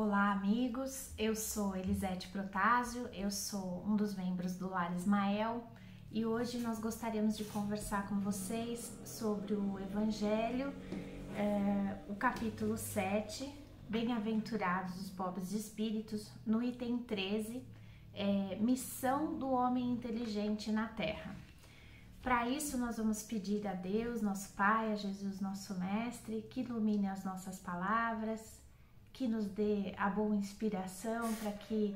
Olá, amigos. Eu sou Elisete Protásio, eu sou um dos membros do Lar Ismael e hoje nós gostaríamos de conversar com vocês sobre o Evangelho, o capítulo 7, Bem-aventurados os pobres de espíritos, no item 13, Missão do homem inteligente na Terra. Para isso, nós vamos pedir a Deus, nosso Pai, a Jesus, nosso Mestre, que ilumine as nossas palavras, que nos dê a boa inspiração para que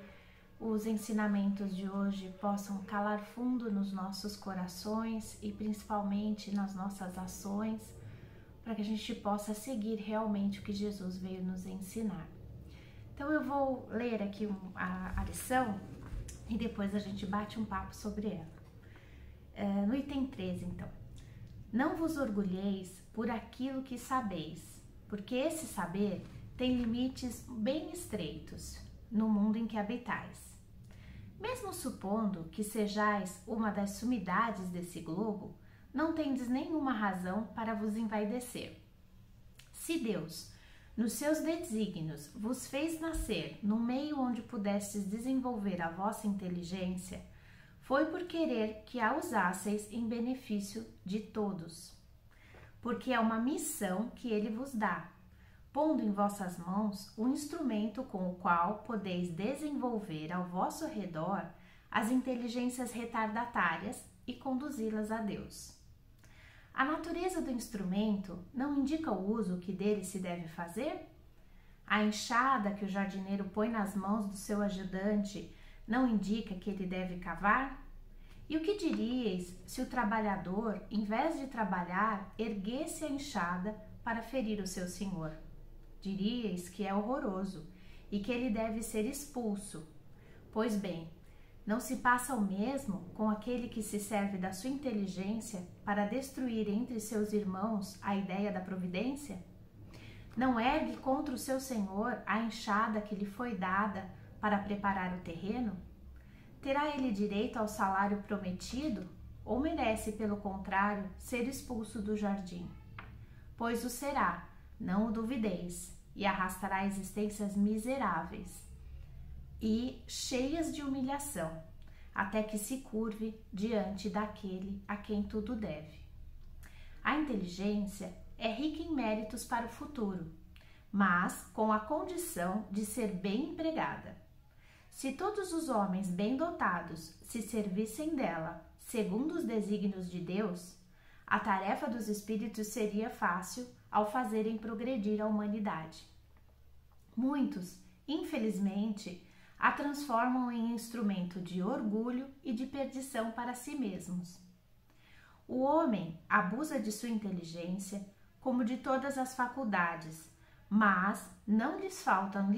os ensinamentos de hoje possam calar fundo nos nossos corações e principalmente nas nossas ações, para que a gente possa seguir realmente o que Jesus veio nos ensinar. Então eu vou ler aqui a lição e depois a gente bate um papo sobre ela. No item 13, então. Não vos orgulheis por aquilo que sabeis, porque esse saber tem limites bem estreitos no mundo em que habitais. Mesmo supondo que sejais uma das sumidades desse globo, não tendes nenhuma razão para vos envaidecer. Se Deus, nos seus desígnios, vos fez nascer no meio onde pudestes desenvolver a vossa inteligência, foi por querer que a usasseis em benefício de todos. Porque é uma missão que Ele vos dá, pondo em vossas mãos o instrumento com o qual podeis desenvolver ao vosso redor as inteligências retardatárias e conduzi-las a Deus. A natureza do instrumento não indica o uso que dele se deve fazer? A enxada que o jardineiro põe nas mãos do seu ajudante não indica que ele deve cavar? E o que diríeis se o trabalhador, em vez de trabalhar, erguesse a enxada para ferir o seu senhor? Diríeis que é horroroso e que ele deve ser expulso. Pois bem, não se passa o mesmo com aquele que se serve da sua inteligência para destruir entre seus irmãos a ideia da providência? Não ergue contra o seu senhor a enxada que lhe foi dada para preparar o terreno? Terá ele direito ao salário prometido ou merece, pelo contrário, ser expulso do jardim? Pois o será, não o duvideis, e arrastará existências miseráveis e cheias de humilhação, até que se curve diante daquele a quem tudo deve. A inteligência é rica em méritos para o futuro, mas com a condição de ser bem empregada. Se todos os homens bem dotados se servissem dela, segundo os desígnios de Deus, a tarefa dos espíritos seria fácil ao fazerem progredir a humanidade. Muitos, infelizmente, a transformam em instrumento de orgulho e de perdição para si mesmos. O homem abusa de sua inteligência como de todas as faculdades, mas não lhes faltam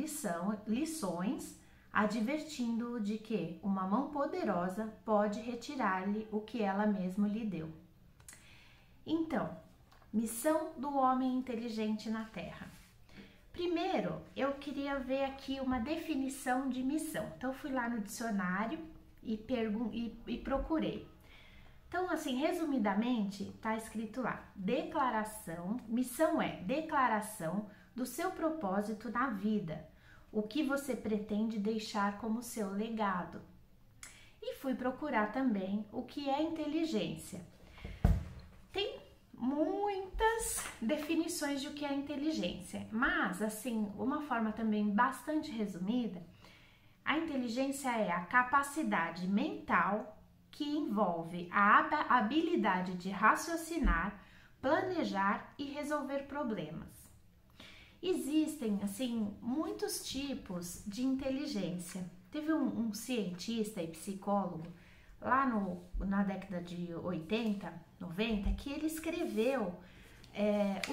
lições advertindo-o de que uma mão poderosa pode retirar-lhe o que ela mesma lhe deu. Então, missão do homem inteligente na Terra. Primeiro, eu queria ver aqui uma definição de missão. Então, fui lá no dicionário e procurei. Então, assim, resumidamente, está escrito lá, declaração, missão é declaração do seu propósito na vida, o que você pretende deixar como seu legado. E fui procurar também o que é inteligência. Tem muitas definições de o que é inteligência, mas assim, uma forma também bastante resumida, a inteligência é a capacidade mental que envolve a habilidade de raciocinar, planejar e resolver problemas. Existem assim muitos tipos de inteligência. Teve um cientista e psicólogo lá na década de 80, 90, que ele escreveu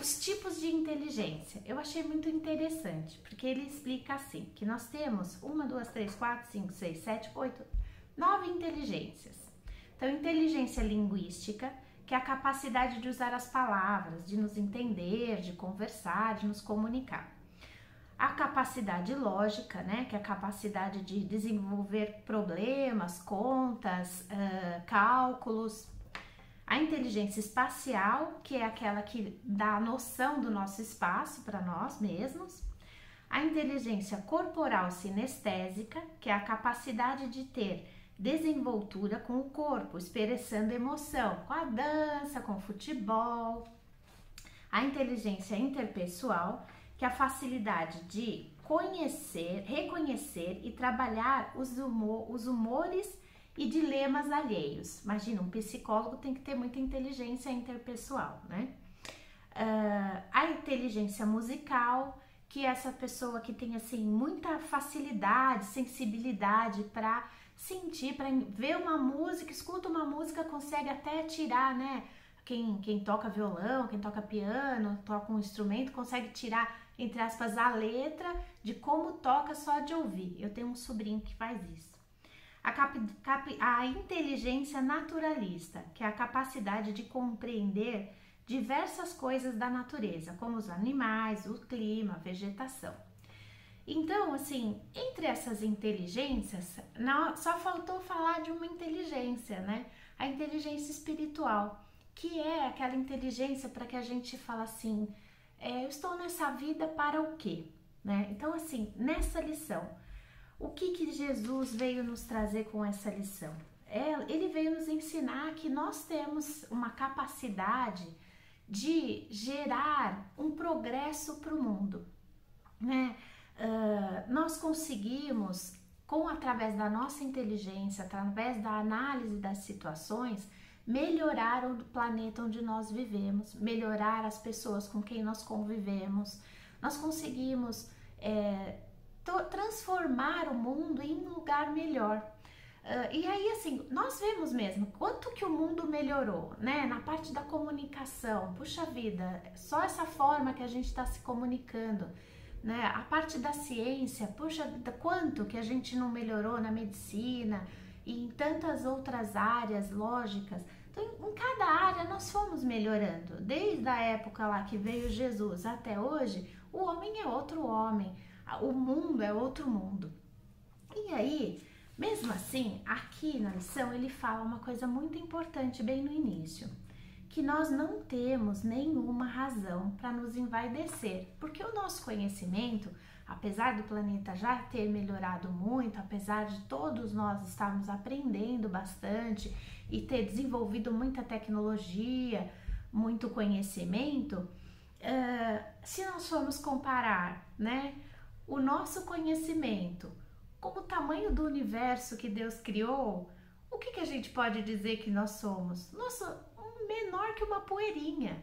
os tipos de inteligência. Eu achei muito interessante, porque ele explica assim, que nós temos 1, 2, 3, 4, 5, 6, 7, 8, 9 inteligências. Então, inteligência linguística, que é a capacidade de usar as palavras, de nos entender, de conversar, de nos comunicar. A capacidade lógica, né, que é a capacidade de desenvolver problemas, contas, cálculos. A inteligência espacial, que é aquela que dá a noção do nosso espaço para nós mesmos. A inteligência corporal sinestésica, que é a capacidade de ter desenvoltura com o corpo, expressando emoção, com a dança, com o futebol. A inteligência interpessoal, que é a facilidade de conhecer, reconhecer e trabalhar os humores e dilemas alheios. Imagina, um psicólogo tem que ter muita inteligência interpessoal, né? A inteligência musical, que é essa pessoa que tem assim muita facilidade, sensibilidade para sentir, para ver uma música, escuta uma música, consegue até tirar, né? Quem toca violão, quem toca piano, toca um instrumento, consegue tirar, entre aspas, a letra como toca só de ouvir. Eu tenho um sobrinho que faz isso. A inteligência naturalista, que é a capacidade de compreender diversas coisas da natureza, como os animais, o clima, a vegetação. Então, assim, entre essas inteligências, só faltou falar de uma inteligência, né? A inteligência espiritual, que é aquela inteligência para que a gente fala assim, eu estou nessa vida para o quê? Né? Então, assim, nessa lição, o que Jesus veio nos trazer com essa lição? Ele veio nos ensinar que nós temos uma capacidade de gerar um progresso para o mundo, né? Nós conseguimos, através da nossa inteligência, através da análise das situações, melhorar o planeta onde nós vivemos, melhorar as pessoas com quem nós convivemos. Nós conseguimos transformar o mundo em um lugar melhor. E aí, assim, nós vemos mesmo quanto que o mundo melhorou, né? Na parte da comunicação, puxa vida, só essa forma que a gente está se comunicando, né? A parte da ciência, puxa vida, quanto que a gente não melhorou na medicina e em tantas outras áreas lógicas. Então, em cada área nós fomos melhorando. Desde a época lá que veio Jesus até hoje, o homem é outro homem, o mundo é outro mundo. E aí, mesmo assim, aqui na lição ele fala uma coisa muito importante bem no início, que nós não temos nenhuma razão para nos envaidecer, porque o nosso conhecimento, apesar do planeta já ter melhorado muito, apesar de todos nós estarmos aprendendo bastante e ter desenvolvido muita tecnologia, muito conhecimento, se nós formos comparar, né, o nosso conhecimento com o tamanho do universo que Deus criou, o que a gente pode dizer que nós somos? Menor que uma poeirinha,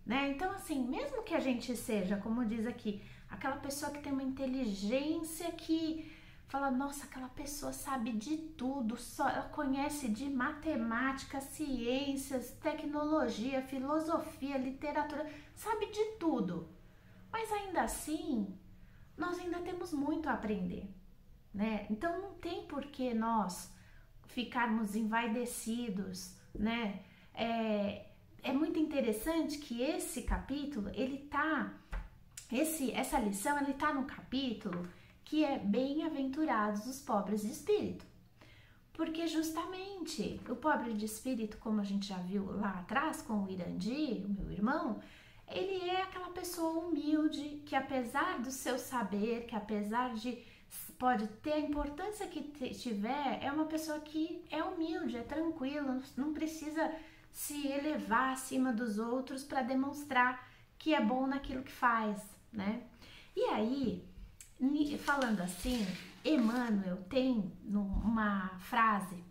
né? Então, assim, mesmo que a gente seja, como diz aqui, aquela pessoa que tem uma inteligência que fala, nossa, aquela pessoa sabe de tudo, ela conhece de matemática, ciências, tecnologia, filosofia, literatura, sabe de tudo. Mas ainda assim, nós ainda temos muito a aprender, né? Então não tem por que nós ficarmos envaidecidos, né? É muito interessante que esse capítulo, essa lição, ele tá no capítulo que é bem-aventurados os pobres de espírito. Porque justamente o pobre de espírito, como a gente já viu lá atrás com o Irandi, o meu irmão, ele é aquela pessoa humilde que, apesar do seu saber, que apesar de pode ter a importância que tiver, é uma pessoa que é humilde, é tranquila, não precisa se elevar acima dos outros para demonstrar que é bom naquilo que faz, né? E aí, falando assim, Emmanuel tem uma frase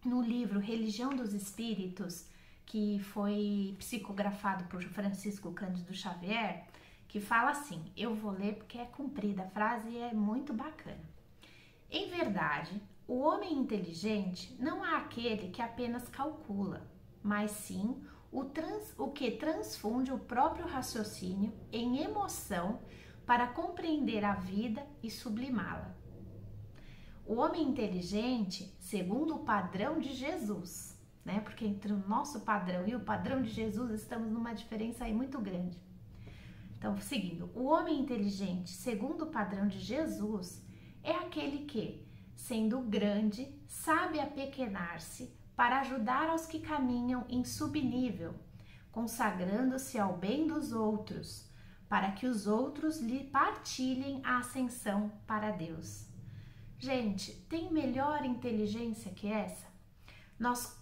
no livro Religião dos Espíritos, que foi psicografado por Francisco Cândido Xavier, que fala assim, eu vou ler porque é comprida a frase e é muito bacana. Em verdade, o homem inteligente não é aquele que apenas calcula, mas sim o que transfunde o próprio raciocínio em emoção para compreender a vida e sublimá-la. O homem inteligente, segundo o padrão de Jesus, né? Porque entre o nosso padrão e o padrão de Jesus estamos numa diferença aí muito grande. Então, seguindo, o homem inteligente, segundo o padrão de Jesus, é aquele que, sendo grande, sabe apequenar-se para ajudar aos que caminham em subnível, consagrando-se ao bem dos outros, para que os outros lhe partilhem a ascensão para Deus. Gente, tem melhor inteligência que essa? Nós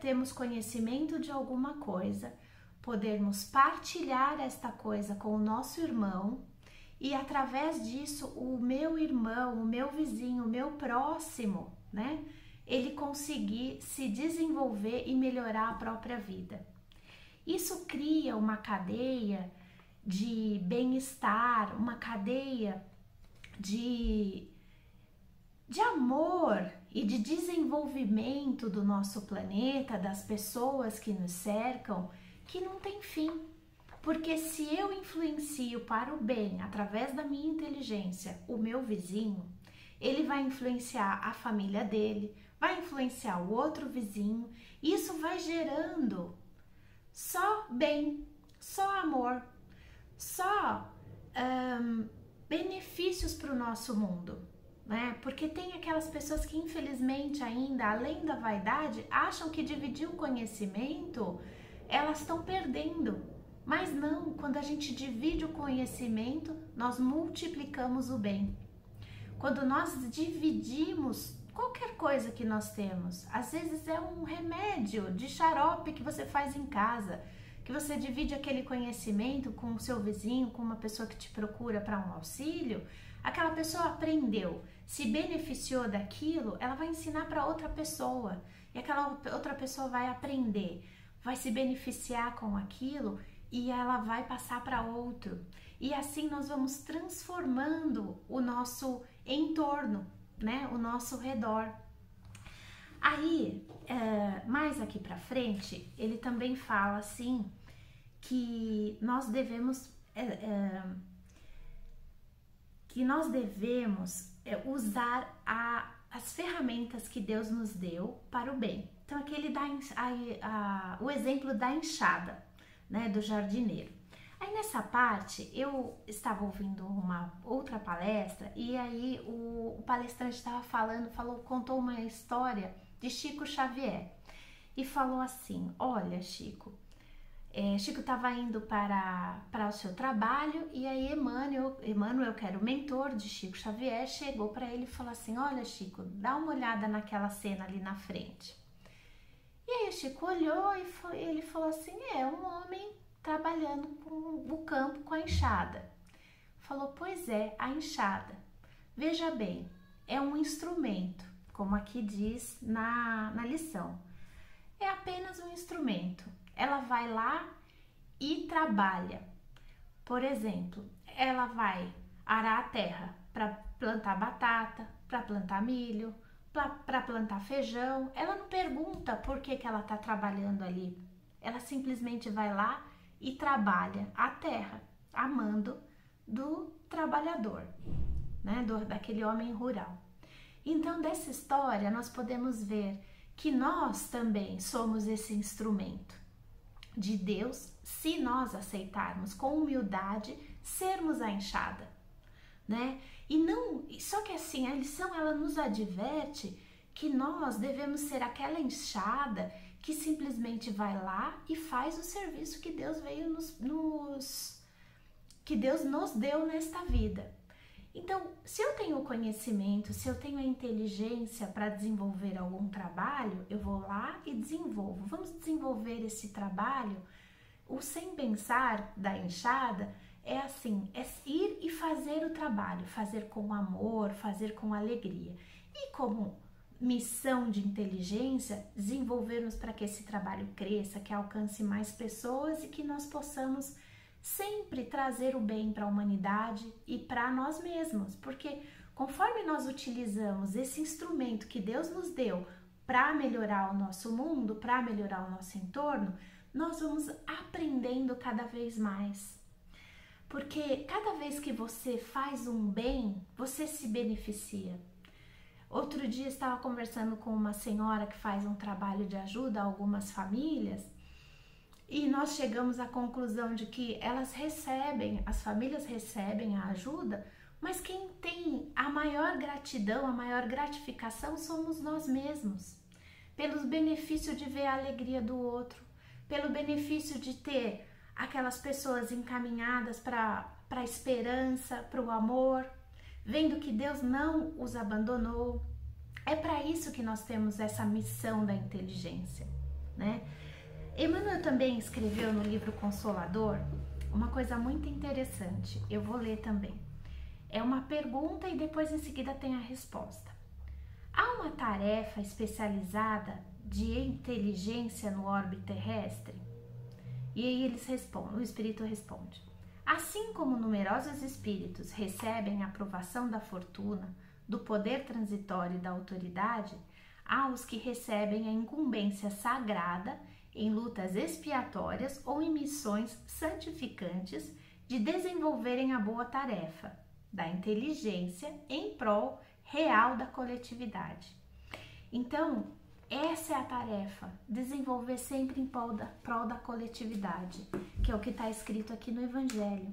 temos conhecimento de alguma coisa, podermos partilhar esta coisa com o nosso irmão e através disso o meu irmão, o meu vizinho, o meu próximo, né? Ele conseguir se desenvolver e melhorar a própria vida. Isso cria uma cadeia de bem-estar, uma cadeia de amor e de desenvolvimento do nosso planeta, das pessoas que nos cercam, que não tem fim. Porque se eu influencio para o bem, através da minha inteligência, o meu vizinho, ele vai influenciar a família dele, vai influenciar o outro vizinho, isso vai gerando só bem, só amor, só benefícios para o nosso mundo, né? Porque tem aquelas pessoas que infelizmente ainda, além da vaidade, acham que dividir o conhecimento, elas estão perdendo. Mas não, quando a gente divide o conhecimento, nós multiplicamos o bem. Quando nós dividimos qualquer coisa que nós temos, às vezes é um remédio de xarope que você faz em casa, que você divide aquele conhecimento com o seu vizinho, com uma pessoa que te procura para um auxílio, aquela pessoa aprendeu, se beneficiou daquilo, ela vai ensinar para outra pessoa, e aquela outra pessoa vai aprender, vai se beneficiar com aquilo, e ela vai passar para outro. E assim nós vamos transformando o nosso entorno, né? O nosso redor. Aí, mais aqui para frente, ele também fala assim, que nós devemos usar as ferramentas que Deus nos deu para o bem. Então aqui ele dá o exemplo da enxada, né, do jardineiro. Aí nessa parte eu estava ouvindo uma outra palestra e aí o palestrante estava contou uma história de Chico Xavier e falou assim: olha, Chico estava indo para o seu trabalho e aí Emmanuel, que era o mentor de Chico Xavier, chegou para ele e falou assim: olha, Chico, dá uma olhada naquela cena ali na frente. E aí o Chico olhou e ele falou assim: é um homem trabalhando com o campo com a enxada. Falou: pois é, a enxada. Veja bem, é um instrumento, como aqui diz na lição. É apenas um instrumento. Ela vai lá e trabalha. Por exemplo, ela vai arar a terra para plantar batata, para plantar milho, para plantar feijão. Ela não pergunta por que ela está trabalhando ali. Ela simplesmente vai lá e trabalha a terra, a mando do trabalhador, né? Daquele homem rural. Então, dessa história, nós podemos ver que nós também somos esse instrumento de Deus, se nós aceitarmos com humildade sermos a enxada, né? E não, só que assim, a lição ela nos adverte que nós devemos ser aquela enxada que simplesmente vai lá e faz o serviço que Deus veio que Deus nos deu nesta vida. Então, se eu tenho o conhecimento, se eu tenho a inteligência para desenvolver algum trabalho, eu vou lá e desenvolvo. Vamos desenvolver esse trabalho. O sem pensar da enxada é assim, é ir e fazer o trabalho, fazer com amor, fazer com alegria. E como missão de inteligência, desenvolvermos para que esse trabalho cresça, que alcance mais pessoas e que nós possamos sempre trazer o bem para a humanidade e para nós mesmos, porque conforme nós utilizamos esse instrumento que Deus nos deu para melhorar o nosso mundo, para melhorar o nosso entorno, nós vamos aprendendo cada vez mais. Porque cada vez que você faz um bem, você se beneficia. Outro dia estava conversando com uma senhora que faz um trabalho de ajuda a algumas famílias e nós chegamos à conclusão de que as famílias recebem a ajuda, mas quem tem a maior gratidão, a maior gratificação somos nós mesmos, pelos benefícios de ver a alegria do outro, pelo benefício de ter aquelas pessoas encaminhadas para a esperança, para o amor, vendo que Deus não os abandonou. É para isso que nós temos essa missão da inteligência, né? Emmanuel também escreveu no livro Consolador uma coisa muito interessante, eu vou ler também. É uma pergunta e depois em seguida tem a resposta. Há uma tarefa especializada de inteligência no orbe terrestre? E aí eles respondem, o espírito responde: assim como numerosos espíritos recebem a aprovação da fortuna, do poder transitório e da autoridade, há os que recebem a incumbência sagrada em lutas expiatórias ou em missões santificantes de desenvolverem a boa tarefa da inteligência em prol real da coletividade. Então, essa é a tarefa, desenvolver sempre em prol da coletividade, que é o que está escrito aqui no Evangelho.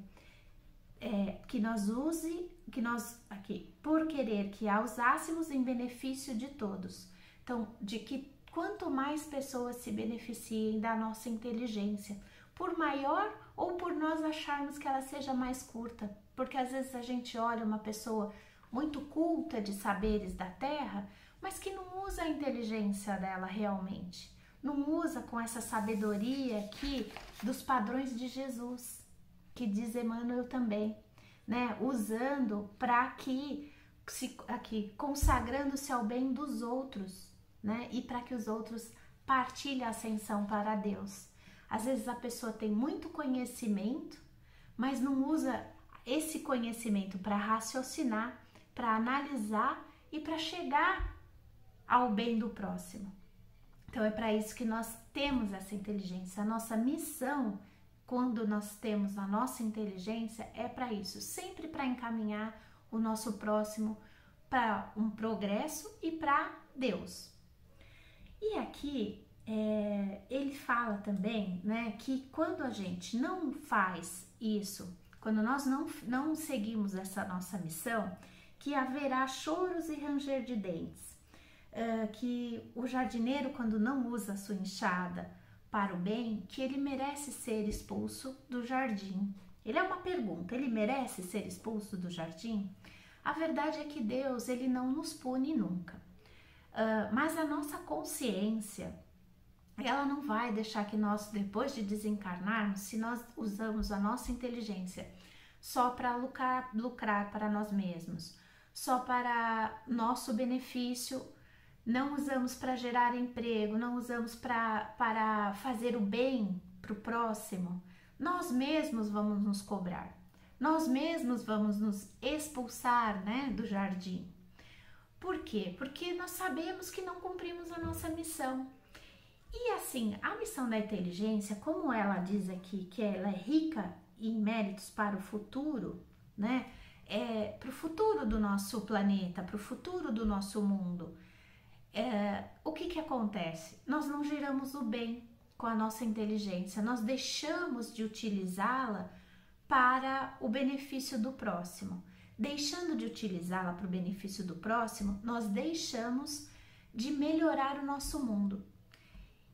Por querer que a usássemos em benefício de todos. Então, de que quanto mais pessoas se beneficiem da nossa inteligência, por maior ou por nós acharmos que ela seja mais curta, porque às vezes a gente olha uma pessoa muito culta de saberes da Terra, mas que não usa a inteligência dela realmente, não usa com essa sabedoria aqui dos padrões de Jesus, que diz Emmanuel também, né? Usando para consagrando-se ao bem dos outros, né? E para que os outros partilhem a ascensão para Deus. Às vezes a pessoa tem muito conhecimento, mas não usa esse conhecimento para raciocinar, para analisar e para chegar ao bem do próximo. Então é para isso que nós temos essa inteligência. A nossa missão, quando nós temos a nossa inteligência, é para isso, sempre para encaminhar o nosso próximo para um progresso e para Deus. E aqui ele fala também, né, que quando a gente não faz isso, quando nós não seguimos essa nossa missão, que haverá choros e ranger de dentes, que o jardineiro, quando não usa a sua enxada para o bem, que ele merece ser expulso do jardim. Ele é uma pergunta, ele merece ser expulso do jardim? A verdade é que Deus, ele não nos pune nunca, mas a nossa consciência, ela não vai deixar que nós, depois de desencarnarmos, se nós usamos a nossa inteligência só para lucrar para nós mesmos, só para nosso benefício, não usamos para gerar emprego, não usamos para fazer o bem para o próximo, nós mesmos vamos nos cobrar, nós mesmos vamos nos expulsar, né, do jardim. Por quê? Porque nós sabemos que não cumprimos a nossa missão. E assim, a missão da inteligência, como ela diz aqui, que ela é rica em méritos para o futuro, né? Para o futuro do nosso planeta, para o futuro do nosso mundo. O que acontece? Nós não geramos o bem com a nossa inteligência, nós deixamos de utilizá-la para o benefício do próximo. Deixando de utilizá-la para o benefício do próximo, nós deixamos de melhorar o nosso mundo.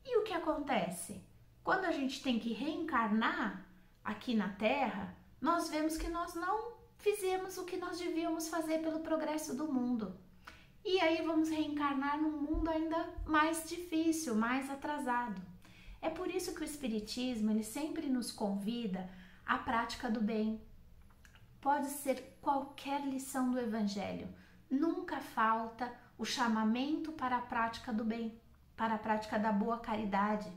E o que acontece? Quando a gente tem que reencarnar aqui na Terra, nós vemos que nós não fizemos o que nós devíamos fazer pelo progresso do mundo. E aí vamos reencarnar num mundo ainda mais difícil, mais atrasado. É por isso que o Espiritismo, ele sempre nos convida à prática do bem. Pode ser qualquer lição do Evangelho. Nunca falta o chamamento para a prática do bem, para a prática da boa caridade,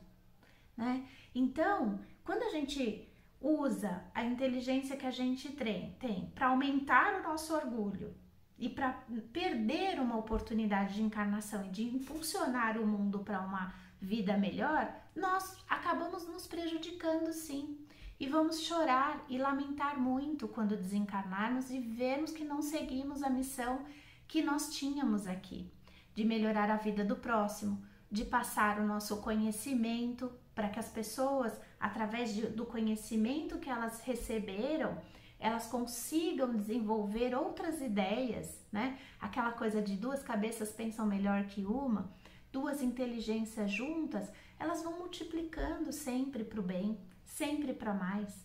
né? Então, quando a gente usa a inteligência que a gente tem para aumentar o nosso orgulho e para perder uma oportunidade de encarnação e de impulsionar o mundo para uma vida melhor, nós acabamos nos prejudicando, sim. E vamos chorar e lamentar muito quando desencarnarmos e vermos que não seguimos a missão que nós tínhamos aqui, de melhorar a vida do próximo, de passar o nosso conhecimento para que as pessoas, através do conhecimento que elas receberam, elas consigam desenvolver outras ideias, né? Aquela coisa de duas cabeças pensam melhor que uma, duas inteligências juntas, elas vão multiplicando sempre para o bem, sempre para mais.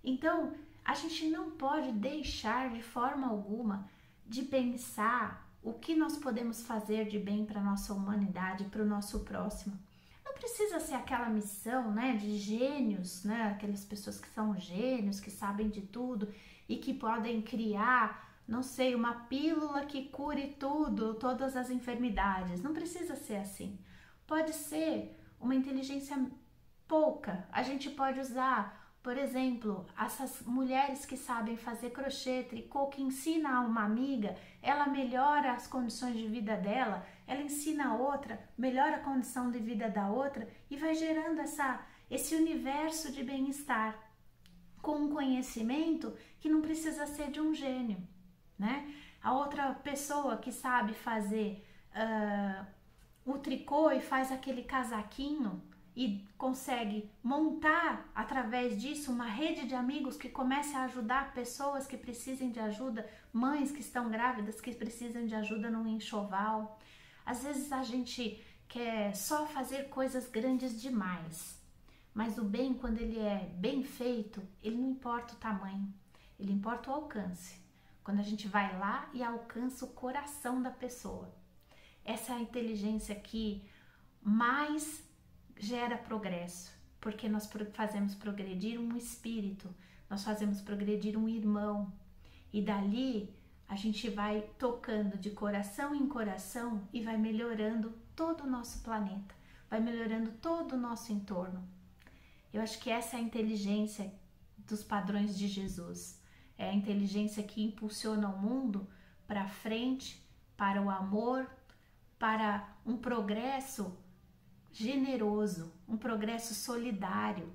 Então, a gente não pode deixar de forma alguma de pensar o que nós podemos fazer de bem para a nossa humanidade, para o nosso próximo. Não precisa ser aquela missão, né, de gênios, né, aquelas pessoas que são gênios, que sabem de tudo e que podem criar, não sei, uma pílula que cure tudo, todas as enfermidades. Não precisa ser assim. Pode ser uma inteligência pouca. A gente pode usar, por exemplo, essas mulheres que sabem fazer crochê, tricô, que ensina a uma amiga, ela melhora as condições de vida dela, ela ensina a outra, melhora a condição de vida da outra e vai gerando esse universo de bem-estar com um conhecimento que não precisa ser de um gênio, né? A outra pessoa que sabe fazer o tricô e faz aquele casaquinho e consegue montar através disso uma rede de amigos que comece a ajudar pessoas que precisem de ajuda, mães que estão grávidas que precisam de ajuda num enxoval. Às vezes a gente quer só fazer coisas grandes demais, mas o bem, quando ele é bem feito, ele não importa o tamanho, ele importa o alcance. Quando a gente vai lá e alcança o coração da pessoa. Essa é a inteligência que mais gera progresso, porque nós fazemos progredir um espírito, nós fazemos progredir um irmão, e dali a gente vai tocando de coração em coração e vai melhorando todo o nosso planeta, vai melhorando todo o nosso entorno. Eu acho que essa é a inteligência dos padrões de Jesus, é a inteligência que impulsiona o mundo para frente, para o amor, para um progresso generoso, um progresso solidário,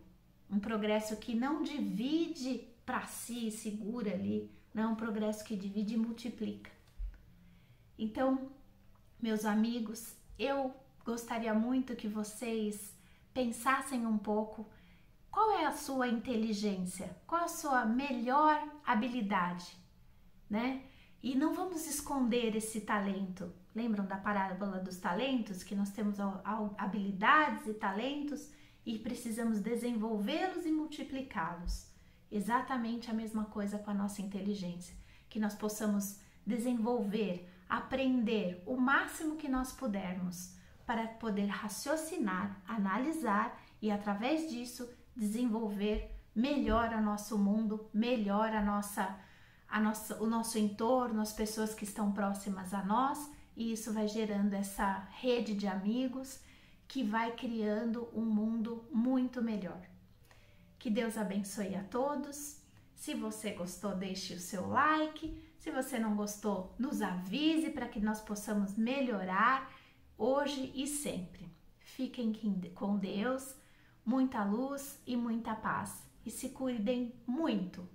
um progresso que não divide para si e segura ali, não é um progresso que divide e multiplica. Então, meus amigos, eu gostaria muito que vocês pensassem um pouco qual é a sua inteligência, qual a sua melhor habilidade, né? E não vamos esconder esse talento. Lembram da parábola dos talentos? Que nós temos habilidades e talentos e precisamos desenvolvê-los e multiplicá-los. Exatamente a mesma coisa com a nossa inteligência. Que nós possamos desenvolver, aprender o máximo que nós pudermos para poder raciocinar, analisar e através disso desenvolver melhor o nosso mundo, melhor o nosso entorno, as pessoas que estão próximas a nós, e isso vai gerando essa rede de amigos que vai criando um mundo muito melhor. Que Deus abençoe a todos. Se você gostou, deixe o seu like. Se você não gostou, nos avise para que nós possamos melhorar hoje e sempre. Fiquem com Deus, muita luz e muita paz. E se cuidem muito.